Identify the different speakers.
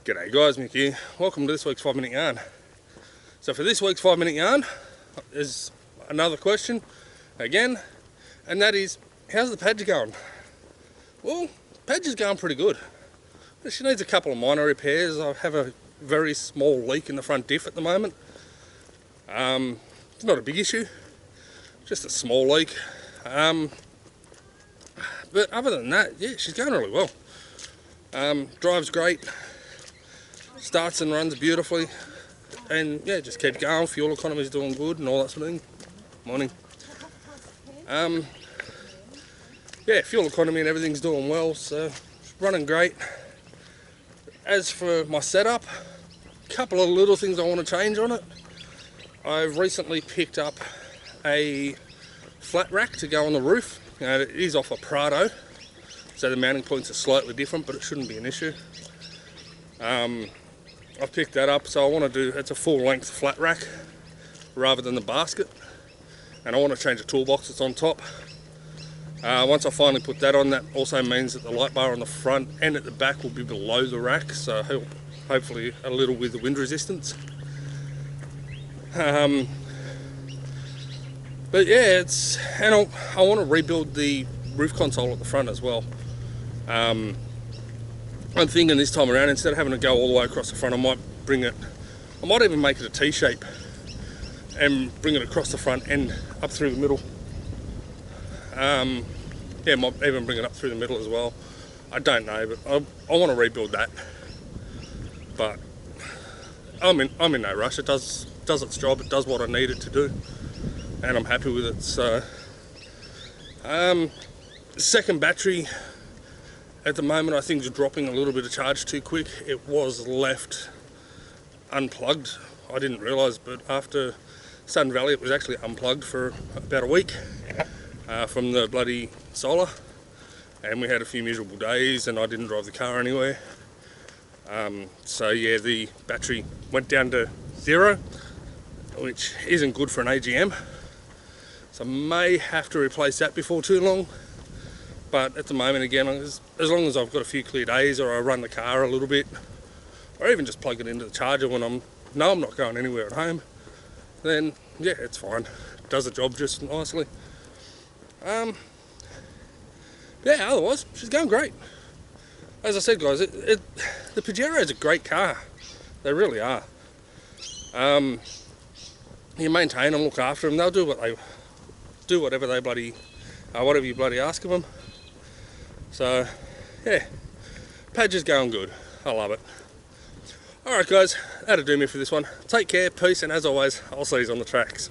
Speaker 1: G'day guys, Mick here. Welcome to this week's 5 Minute Yarn. So for this week's 5 Minute Yarn is another question again, and that is, how's the Paj going? Well, Paj is going pretty good. She needs a couple of minor repairs. I have a very small leak in the front diff at the moment. It's not a big issue, just a small leak. But other than that, yeah, she's going really well. Drives great. Starts and runs beautifully, and yeah, just keep going. Fuel economy is doing good and all that sort of thing. Morning. Yeah, fuel economy and everything's doing well, so it's running great. As for my setup, a couple of little things I want to change on it. I've recently picked up a flat rack to go on the roof. Now, it is off a Prado, so the mounting points are slightly different, but it shouldn't be an issue. I've picked that up, so I want to do, it's a full length flat rack rather than the basket, and I want to change the toolbox that's on top. Once I finally put that on, that also means that the light bar on the front and at the back will be below the rack, so help hopefully a little with the wind resistance. But yeah, I want to rebuild the roof console at the front as well. I'm thinking this time around, instead of having to go all the way across the front, I might even make it a T-shape and bring it across the front and up through the middle. Yeah, might even bring it up through the middle as well. I don't know, but I want to rebuild that. But I'm in no rush. It does its job. It does what I need it to do, and I'm happy with it. So, second battery. At the moment, I think it's dropping a little bit of charge too quick. It was left unplugged. I didn't realise, but after Sun Valley, it was actually unplugged for about a week from the bloody solar. And we had a few miserable days, and I didn't drive the car anywhere. So yeah, the battery went down to 0, which isn't good for an AGM. So I may have to replace that before too long. But at the moment, again, as long as I've got a few clear days, or I run the car a little bit, or even just plug it into the charger when I'm not going anywhere at home, then yeah, it's fine. It does the job just nicely. Yeah, otherwise, she's going great. As I said, guys, the Pajero is a great car. They really are. You maintain them, look after them. They'll do whatever you bloody ask of them. So, yeah, Paj is going good. I love it. Alright guys, that'll do me for this one. Take care, peace, and as always, I'll see you on the tracks.